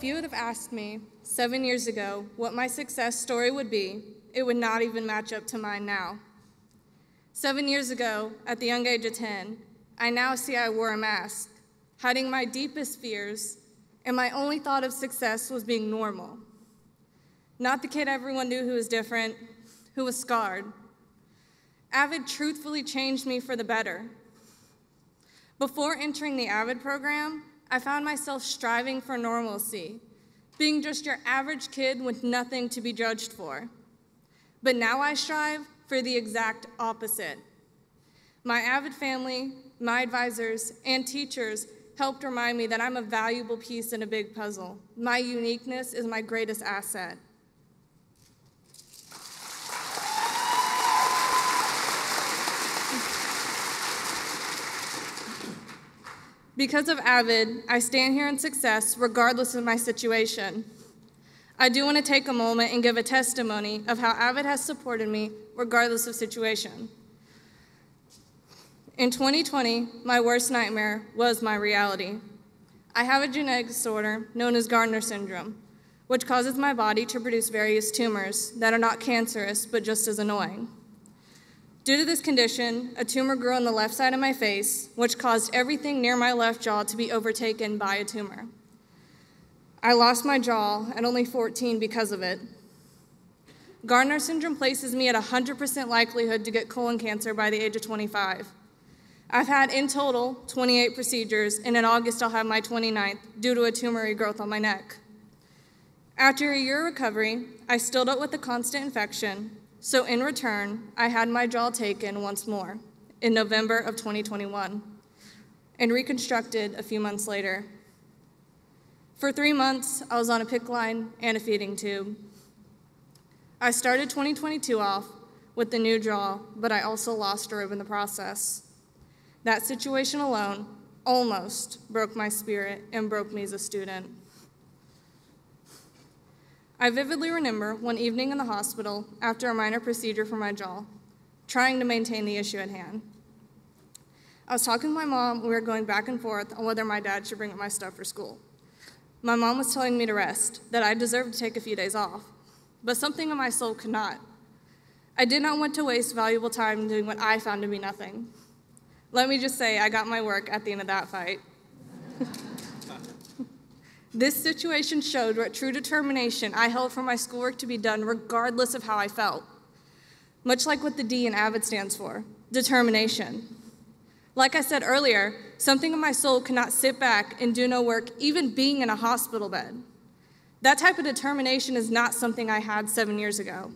you would have asked me 7 years ago what my success story would be, it would not even match up to mine now. 7 years ago, at the young age of 10, I now see I wore a mask, hiding my deepest fears, and my only thought of success was being normal. Not the kid everyone knew who was different, who was scarred. AVID truthfully changed me for the better. Before entering the AVID program, I found myself striving for normalcy, being just your average kid with nothing to be judged for. But now I strive for the exact opposite. My AVID family, my advisors, and teachers helped remind me that I'm a valuable piece in a big puzzle. My uniqueness is my greatest asset. Because of AVID, I stand here in success regardless of my situation. I do want to take a moment and give a testimony of how AVID has supported me regardless of situation. In 2020, my worst nightmare was my reality. I have a genetic disorder known as Gardner syndrome, which causes my body to produce various tumors that are not cancerous but just as annoying. Due to this condition, a tumor grew on the left side of my face, which caused everything near my left jaw to be overtaken by a tumor. I lost my jaw at only 14 because of it. Gardner syndrome places me at 100% likelihood to get colon cancer by the age of 25. I've had in total 28 procedures, and in August I'll have my 29th due to a tumor regrowth on my neck. After a year of recovery, I still dealt with a constant infection, so in return, I had my jaw taken once more in November of 2021 and reconstructed a few months later. For 3 months, I was on a PICC line and a feeding tube. I started 2022 off with the new jaw, but I also lost a rib in the process. That situation alone almost broke my spirit and broke me as a student. I vividly remember one evening in the hospital after a minor procedure for my jaw, trying to maintain the issue at hand. I was talking to my mom, and we were going back and forth on whether my dad should bring up my stuff for school. My mom was telling me to rest, that I deserved to take a few days off, but something in my soul could not. I did not want to waste valuable time doing what I found to be nothing. Let me just say, I got my work at the end of that fight. This situation showed what true determination I held for my schoolwork to be done regardless of how I felt. Much like what the D in AVID stands for, determination. Like I said earlier, something in my soul could not sit back and do no work, even being in a hospital bed. That type of determination is not something I had 7 years ago.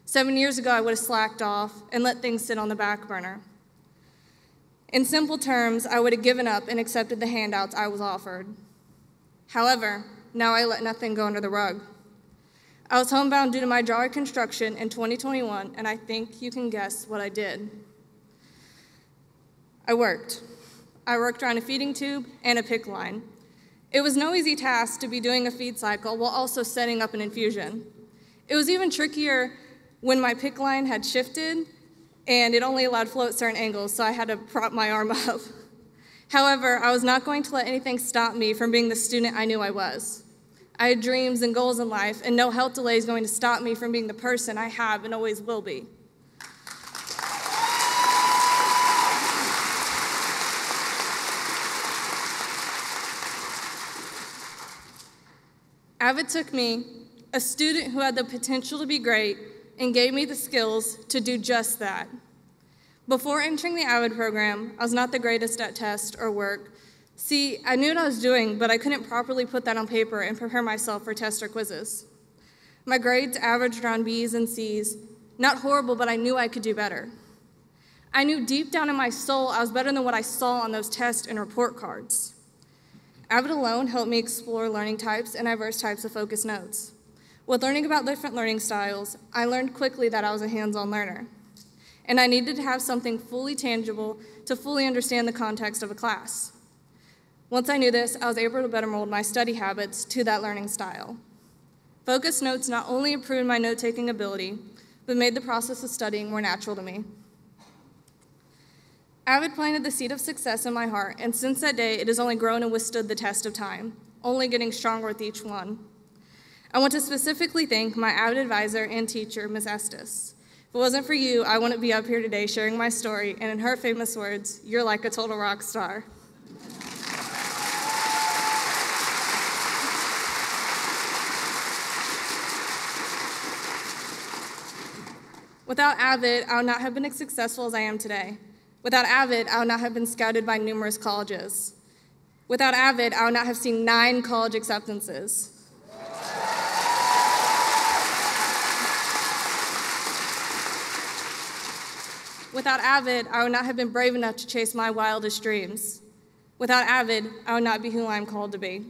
7 years ago, I would have slacked off and let things sit on the back burner. In simple terms, I would have given up and accepted the handouts I was offered. However, now I let nothing go under the rug. I was homebound due to my jaw reconstruction in 2021, and I think you can guess what I did. I worked. I worked around a feeding tube and a PICC line. It was no easy task to be doing a feed cycle while also setting up an infusion. It was even trickier when my PICC line had shifted and it only allowed flow at certain angles, so I had to prop my arm up. However, I was not going to let anything stop me from being the student I knew I was. I had dreams and goals in life, and no health delay is going to stop me from being the person I have and always will be. AVID took me, a student who had the potential to be great, and gave me the skills to do just that. Before entering the AVID program, I was not the greatest at tests or work. See, I knew what I was doing, but I couldn't properly put that on paper and prepare myself for tests or quizzes. My grades averaged around B's and C's. Not horrible, but I knew I could do better. I knew deep down in my soul I was better than what I saw on those tests and report cards. AVID alone helped me explore learning types and diverse types of focus notes. With learning about different learning styles, I learned quickly that I was a hands-on learner, and I needed to have something fully tangible to fully understand the context of a class. Once I knew this, I was able to better mold my study habits to that learning style. Focus notes not only improved my note-taking ability, but made the process of studying more natural to me. AVID planted the seed of success in my heart, and since that day, it has only grown and withstood the test of time. only getting stronger with each one. I want to specifically thank my AVID advisor and teacher, Ms. Estes. If it wasn't for you, I wouldn't be up here today sharing my story, and in her famous words, you're like a total rock star. Without AVID, I would not have been as successful as I am today. Without AVID, I would not have been scouted by numerous colleges. Without AVID, I would not have seen 9 college acceptances. Without AVID, I would not have been brave enough to chase my wildest dreams. Without AVID, I would not be who I am called to be.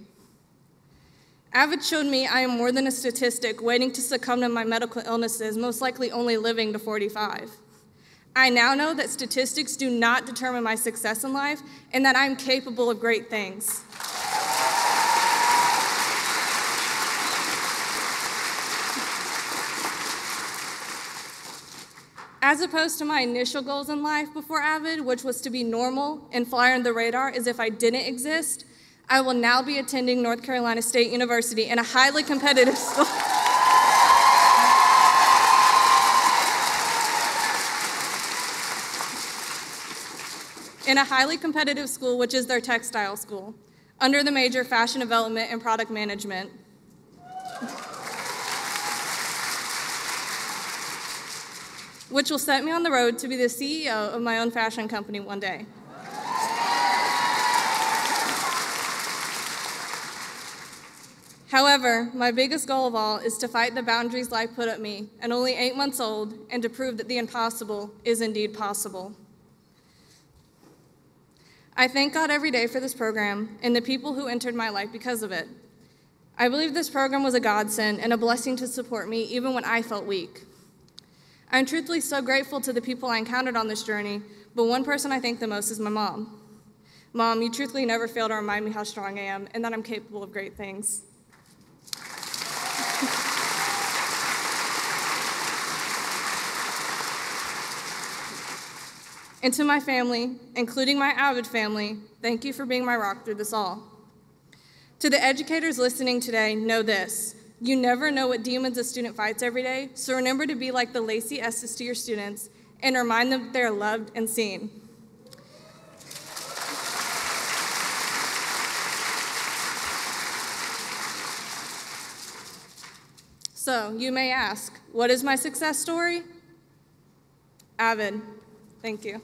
AVID showed me I am more than a statistic waiting to succumb to my medical illnesses, most likely only living to 45. I now know that statistics do not determine my success in life and that I am capable of great things. As opposed to my initial goals in life before AVID, which was to be normal and fly under the radar as if I didn't exist, I will now be attending North Carolina State University in a highly competitive school. Which is their textile school, under the major Fashion Development and Product Management. Which will set me on the road to be the CEO of my own fashion company one day. However, my biggest goal of all is to fight the boundaries life put at me, and only 8 months old, and to prove that the impossible is indeed possible. I thank God every day for this program and the people who entered my life because of it. I believe this program was a godsend and a blessing to support me even when I felt weak. I'm truthfully so grateful to the people I encountered on this journey, but one person I thank the most is my mom. Mom, you truthfully never fail to remind me how strong I am and that I'm capable of great things. And to my family, including my AVID family, thank you for being my rock through this all. To the educators listening today, know this: you never know what demons a student fights every day, so remember to be like the Lacey Estes to your students and remind them that they're loved and seen. So, you may ask, what is my success story? AVID. Thank you.